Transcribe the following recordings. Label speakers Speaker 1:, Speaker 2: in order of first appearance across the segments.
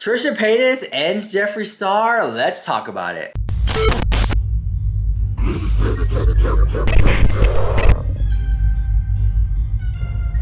Speaker 1: Trisha Paytas ends Jeffree Star. Let's talk about it.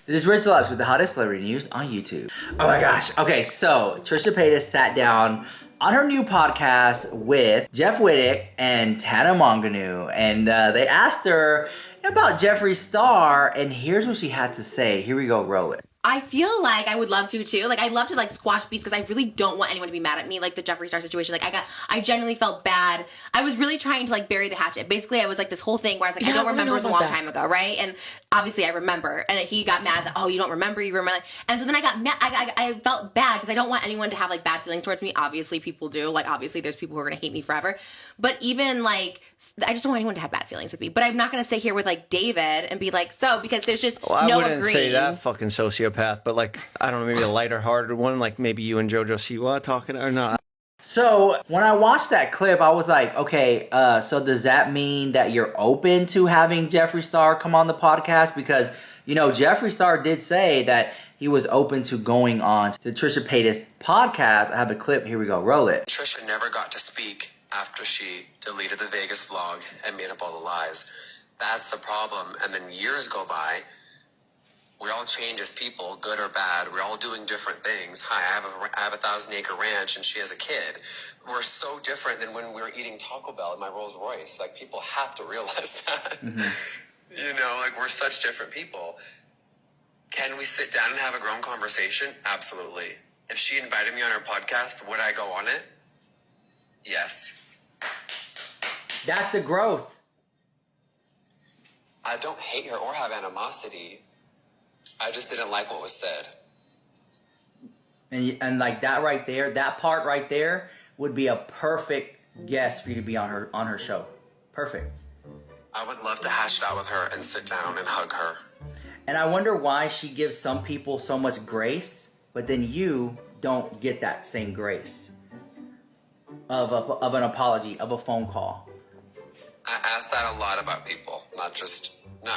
Speaker 1: This is Rich Deluxe with the hottest celebrity news on YouTube. Oh my gosh. Okay, so Trisha Paytas sat down on her new podcast with Jeff Wittick and Tana Mongeau, and they asked her about Jeffree Star, and here's what she had to say. Here we go, roll it.
Speaker 2: I feel like I would love to too. Like I'd love to like squash beefs because I really don't want anyone to be mad at me. Like the Jeffree Star situation. Like I genuinely felt bad. I was really trying to like bury the hatchet. Basically, I was like this whole thing where I was like, I don't remember. It was a long time ago, right? And obviously I remember. And he got mad that, oh, you don't remember, you remember. And so then I got mad. I felt bad because I don't want anyone to have like bad feelings towards me. Obviously people do. Like obviously there's people who are gonna hate me forever. But even like I just don't want anyone to have bad feelings with me. But I'm not gonna sit here with like David and be like, so because there's just
Speaker 3: well,
Speaker 2: no
Speaker 3: I wouldn't
Speaker 2: agreeing.
Speaker 3: say that fucking sociopath, but like I don't know, maybe a lighter hearted one, like maybe you and JoJo Siwa talking or not.
Speaker 1: So when I watched that clip, I was like, okay, so does that mean that you're open to having Jeffree Star come on the podcast? Because, you know, Jeffree Star did say that he was open to going on to Trisha Paytas' podcast. I have a clip. Here we go. Roll it.
Speaker 4: Trisha never got to speak after she deleted the Vegas vlog and made up all the lies. That's the problem. And then years go by. We all change as people, good or bad. We're all doing different things. Hi, I have a 1,000-acre ranch and she has a kid. We're so different than when we were eating Taco Bell in my Rolls Royce. Like, people have to realize that. Mm-hmm. You know, like, we're such different people. Can we sit down and have a grown conversation? Absolutely. If she invited me on her podcast, would I go on it? Yes.
Speaker 1: That's the growth.
Speaker 4: I don't hate her or have animosity. I just didn't like what was said.
Speaker 1: And like that right there, that part right there would be a perfect guest for you to be on her show. Perfect.
Speaker 4: I would love to hash it out with her and sit down and hug her.
Speaker 1: And I wonder why she gives some people so much grace, but then you don't get that same grace of an apology, of a phone call.
Speaker 4: I ask that a lot about people, not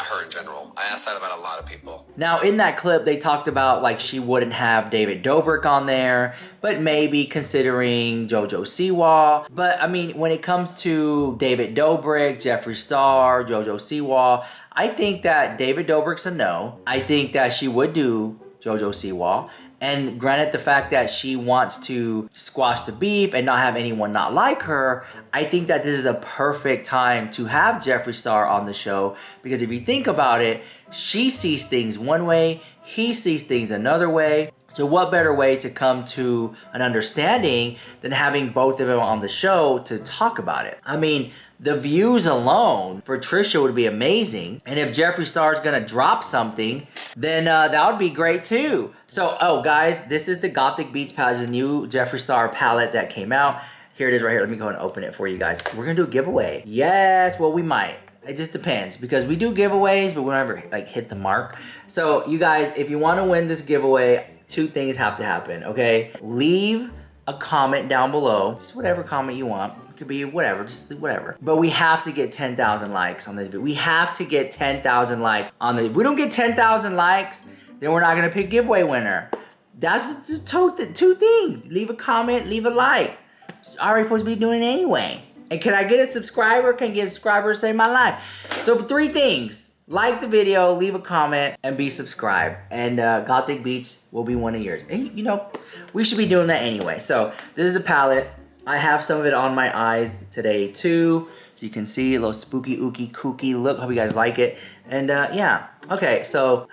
Speaker 4: her in general. I ask that about a lot of people.
Speaker 1: Now, in that clip, they talked about like she wouldn't have David Dobrik on there, but maybe considering JoJo Siwa. But I mean, when it comes to David Dobrik, Jeffree Star, JoJo Siwa, I think that David Dobrik's a no. I think that she would do JoJo Siwa. And granted the fact that she wants to squash the beef and not have anyone not like her, I think that this is a perfect time to have Jeffree Star on the show. Because if you think about it, she sees things one way, he sees things another way. So what better way to come to an understanding than having both of them on the show to talk about it? I mean, the views alone for Trisha would be amazing. And if Jeffree Star is gonna drop something, then that would be great too. So, oh guys, this is the Gothic Beats palette, the new Jeffree Star palette that came out. Here it is right here. Let me go and open it for you guys. We're gonna do a giveaway. Yes, well we might. It just depends because we do giveaways, but we don't ever like hit the mark. So you guys, if you wanna win this giveaway, two things have to happen, okay? Leave a comment down below, just whatever comment you want. It could be whatever, just whatever. But we have to get 10,000 likes on this video. We have to get 10,000 likes on this. If we don't get 10,000 likes, then we're not gonna pick giveaway winner. That's just two things. Leave a comment, leave a like. It's already supposed to be doing it anyway. And can I get a subscriber? Can I get a subscriber to save my life? So 3 things. Like the video, leave a comment, and be subscribed. And Gothic Beats will be one of yours. And you know, we should be doing that anyway. So this is the palette. I have some of it on my eyes today too. So you can see a little spooky, ooky, kooky look. Hope you guys like it. And yeah, okay, so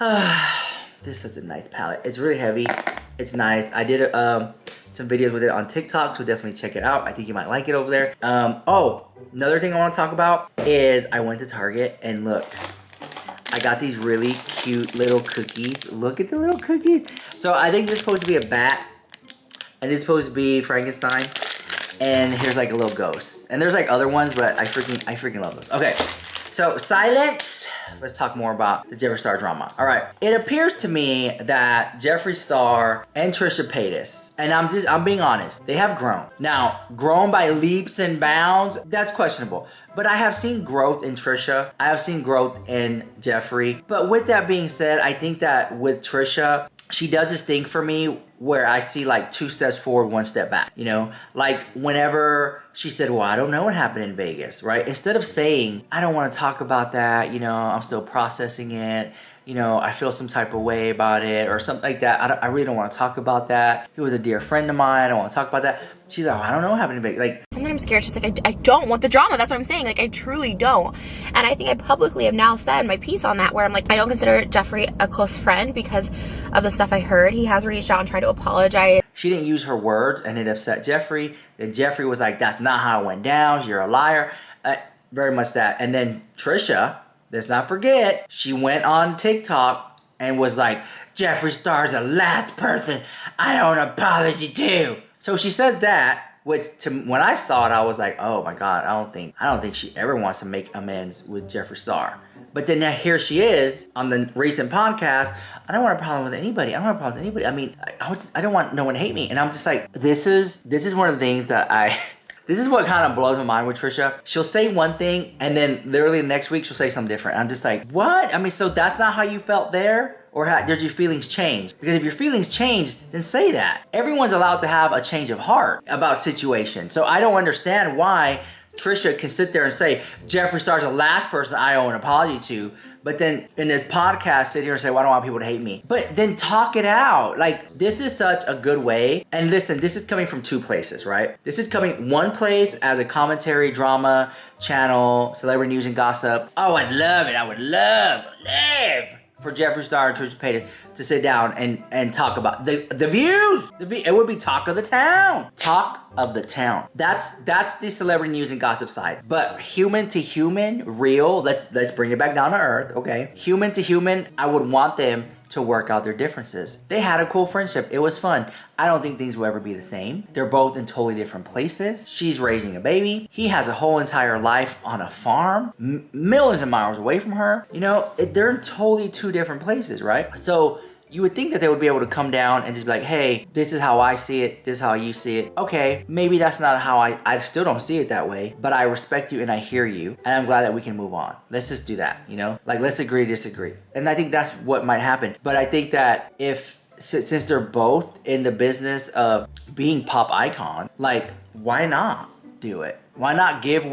Speaker 1: this is such a nice palette. It's really heavy. It's nice. I did some videos with it on TikTok, so definitely check it out. I think you might like it over there. Oh, another thing I want to talk about is I went to Target and look. I got these really cute little cookies. Look at the little cookies. So I think this is supposed to be a bat. And it's supposed to be Frankenstein. And here's like a little ghost. And there's like other ones, but I freaking love those. Okay, so silence. Let's talk more about the Jeffree Star drama. All right, it appears to me that Jeffree Star and Trisha Paytas, and I'm being honest, they have grown. Now, grown by leaps and bounds, that's questionable. But I have seen growth in Trisha. I have seen growth in Jeffree. But with that being said, I think that with Trisha, she does this thing for me where I see like 2 steps forward, 1 step back, you know? Like whenever she said, well, I don't know what happened in Vegas, right? Instead of saying, I don't want to talk about that, you know, I'm still processing it, you know, I feel some type of way about it or something like that. I really don't want to talk about that. He was a dear friend of mine. I don't want to talk about that. She's like, oh, I don't know what happened in Vegas. Like,
Speaker 2: sometimes I'm scared. She's like, I don't want the drama. That's what I'm saying. Like, I truly don't. And I think I publicly have now said my piece on that, where I'm like, I don't consider Jeffree a close friend because of the stuff I heard. He has reached out and tried to apologize.
Speaker 1: she didn't use her words and it upset Jeffree. Then Jeffree was like, that's not how it went down. You're a liar. Very much that. And then Trisha, let's not forget, she went on TikTok and was like, Jeffree Star's the last person I owe an apology to. So she says that, which when I saw it, I was like, oh my God, I don't think she ever wants to make amends with Jeffree Star. But then now here she is on the recent podcast. I don't want a problem with anybody. I don't want a problem with anybody. I mean, I don't want no one to hate me. And I'm just like, this is one of the things that this is what kind of blows my mind with Trisha. She'll say one thing and then literally the next week she'll say something different. I'm just like, what? I mean, so that's not how you felt there? Or did your feelings change? Because if your feelings change, then say that. Everyone's allowed to have a change of heart about situations. So I don't understand why Trisha can sit there and say, Jeffree Star's the last person I owe an apology to, but then in this podcast sit here and say, well, I don't want people to hate me. But then talk it out. Like, this is such a good way. And listen, this is coming from 2 places, right? This is coming one place as a commentary, drama, channel, celebrity news and gossip. Oh, I'd love it. I would love for Jeffree Star and Trisha Paytas to sit down and talk about the views. It would be talk of the town. Talk of the town. That's the celebrity news and gossip side. But human to human, real, let's bring it back down to earth, okay? Human to human, I would want them to work out their differences. They had a cool friendship. It was fun. I don't think things will ever be the same. They're both in totally different places. She's raising a baby. He has a whole entire life on a farm, millions of miles away from her. You know, they're in totally 2 different places, right? So you would think that they would be able to come down and just be like, hey, this is how I see it. This is how you see it. Okay, maybe that's not how I still don't see it that way, but I respect you and I hear you. And I'm glad that we can move on. Let's just do that, you know? Like, let's agree to disagree. And I think that's what might happen. But I think that since they're both in the business of being pop icon, like, why not do it? Why not give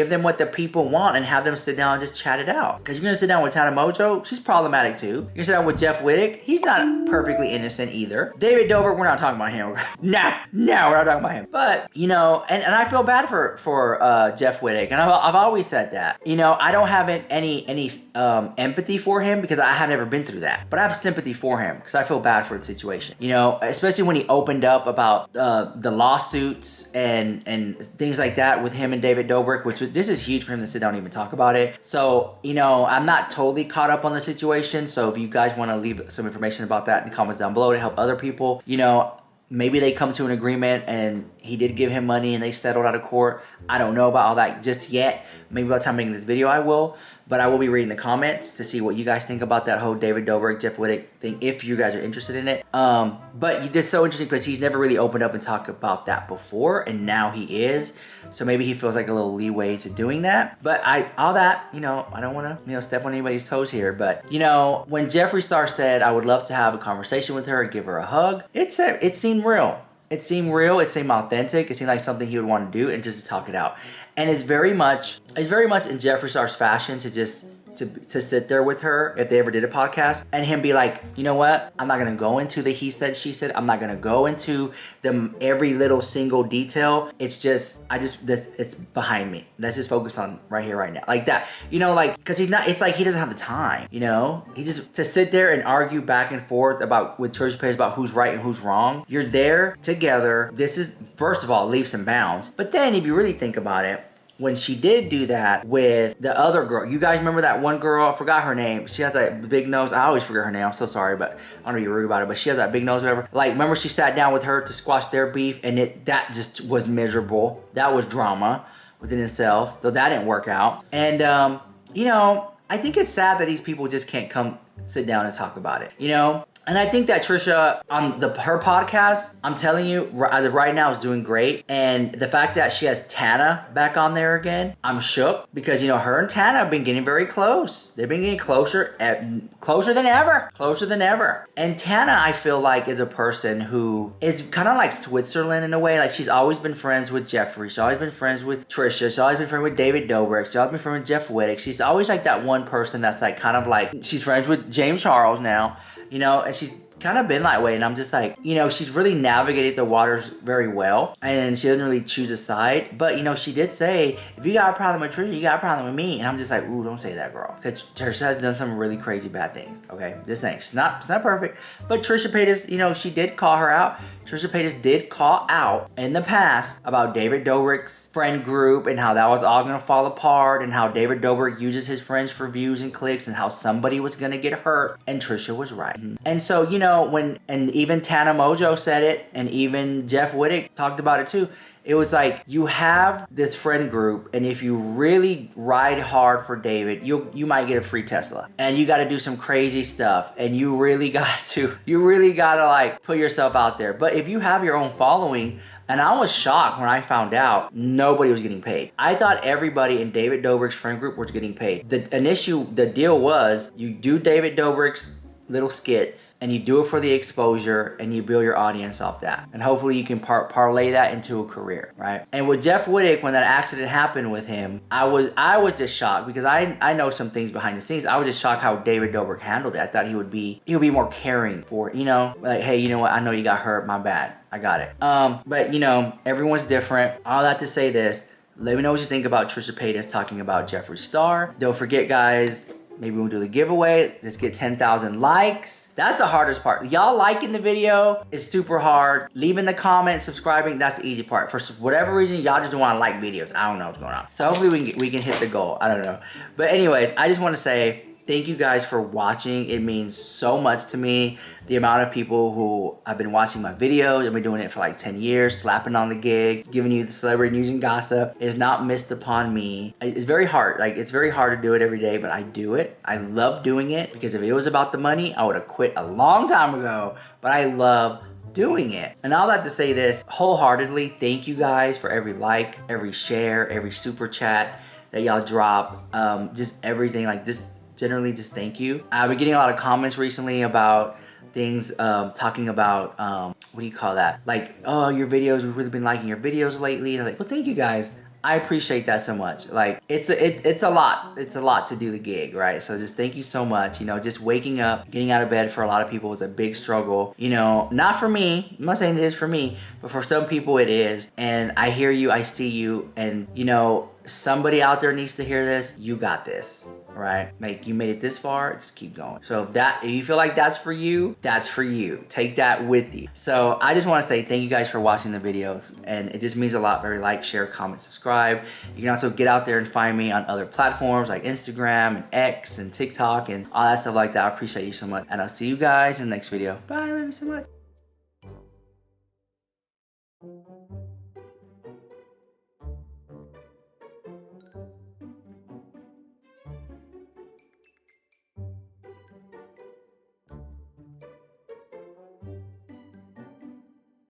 Speaker 1: them what the people want and have them sit down and just chat it out? Because you're gonna sit down with Tana Mongeau, she's problematic too. You're gonna sit down with Jeff Wittick, he's not perfectly innocent either. David Dobrik, we're not talking about him. No, we're not talking about him. But you know, and I feel bad for Jeff Wittick, and I've always said that. You know, I don't have any empathy for him because I have never been through that. But I have sympathy for him because I feel bad for the situation. You know, especially when he opened up about the lawsuits and things like that with him and David Dobrik, this is huge for him to sit down and even talk about it. So, you know, I'm not totally caught up on the situation. So if you guys want to leave some information about that in the comments down below to help other people, you know, maybe they come to an agreement and he did give him money and they settled out of court. I don't know about all that just yet. Maybe by the time I'm making this video, I will. But I will be reading the comments to see what you guys think about that whole David Dobrik, Jeff Wittick thing, if you guys are interested in it. But this is so interesting because he's never really opened up and talked about that before, and now he is. So maybe he feels like a little leeway to doing that. But all that, you know, I don't want to, step on anybody's toes here. But, you know, when Jeffree Star said, I would love to have a conversation with her and give her a hug, it seemed real. It seemed real. It seemed authentic. It seemed like something he would want to do and just to talk it out. And it's very much in Jeffree Star's fashion to just to sit there with her if they ever did a podcast and him be like, you know what? I'm not gonna go into the he said, she said. I'm not gonna go into every little single detail. It's just, it's behind me. Let's just focus on right here, right now. Like that, you know, like, cause it's like he doesn't have the time, you know? He just, to sit there and argue back and forth with Trisha Paytas about who's right and who's wrong. You're there together. This is, first of all, leaps and bounds. But then if you really think about it, when she did do that with the other girl, you guys remember that one girl? I forgot her name. She has that big nose. I always forget her name. I'm so sorry, but I don't know if you're rude about it, but she has that big nose, whatever. Like, remember she sat down with her to squash their beef, and that just was miserable. That was drama within itself. So that didn't work out. And, you know, I think it's sad that these people just can't come sit down and talk about it. You know, And I think that Trisha on her podcast, I'm telling you, as of right now, is doing great. And the fact that she has Tana back on there again, I'm shook because, you know, her and Tana have been getting very close. They've been getting closer than ever. Closer than ever. And Tana, I feel like, is a person who is kind of like Switzerland in a way. Like, she's always been friends with Jeffree. She's always been friends with Trisha. She's always been friends with David Dobrik. She's always been friends with Jeff Wittick. She's always like that one person that's like kind of like, she's friends with James Charles now, you know, and she's kind of been that way. And I'm just like, you know, she's really navigated the waters very well, and she doesn't really choose a side. But, you know, she did say, if you got a problem with Trisha, you got a problem with me. And I'm just like, ooh, don't say that, girl, because Trisha has done some really crazy bad things. Okay, just saying, it's not perfect. But Trisha Paytas, you know, she did call her out. Trisha Paytas did call out in the past about David Dobrik's friend group and how that was all gonna fall apart, and how David Dobrik uses his friends for views and clicks, and how somebody was gonna get hurt, and Trisha was right. And so, you know, and even Tana Mongeau said it, and even Jeff Wittick talked about it too. It was like, you have this friend group, and if you really ride hard for David, you might get a free Tesla. And you got to do some crazy stuff, and you really got to like put yourself out there. But if you have your own following, and I was shocked when I found out nobody was getting paid. I thought everybody in David Dobrik's friend group was getting paid. The deal was, you do David Dobrik's little skits, and you do it for the exposure, and you build your audience off that, and hopefully you can parlay that into a career, right? And with Jeff Wittick, when that accident happened with him, I was just shocked, because I know some things behind the scenes. I was just shocked how David Dobrik handled it. I thought he would be more caring for, you know, like, hey, you know what, I know you got hurt, my bad, I got it. But you know, everyone's different. All that to say this, let me know what you think about Trisha Paytas talking about Jeffree Star. Don't forget, guys, maybe we'll do the giveaway. Let's get 10,000 likes. That's the hardest part. Y'all liking the video is super hard. Leaving the comments, subscribing, that's the easy part. For whatever reason, y'all just don't want to like videos. I don't know what's going on. So hopefully we can hit the goal. I don't know. But anyways, I just want to say thank you guys for watching. It means so much to me. The amount of people who have been watching my videos, I've been doing it for like 10 years, slapping on the gig, giving you the celebrity news and gossip, is not missed upon me. It's very hard. Like, it's very hard to do it every day, but I do it. I love doing it, because if it was about the money, I would have quit a long time ago, but I love doing it. And all that to say this, wholeheartedly, thank you guys for every like, every share, every super chat that y'all drop, just everything. Like, just generally, just thank you. I've been getting a lot of comments recently about things, talking about, what do you call that? Like, oh, your videos, we've really been liking your videos lately. And I'm like, well, thank you guys. I appreciate that so much. Like, it's a lot to do the gig, right? So just thank you so much. You know, just waking up, getting out of bed for a lot of people is a big struggle. You know, not for me. I'm not saying it is for me, but for some people it is. And I hear you, I see you, and you know, somebody out there needs to hear this. You got this, right? Like, you made it this far, just keep going. So that, if you feel like that's for you, that's for you. Take that with you. So I just want to say thank you guys for watching the videos, and it just means a lot. Very like, share, comment, subscribe. You can also get out there and find me on other platforms like Instagram and X and TikTok and all that stuff like that. I appreciate you so much, and I'll see you guys in the next video. Bye, love you so much.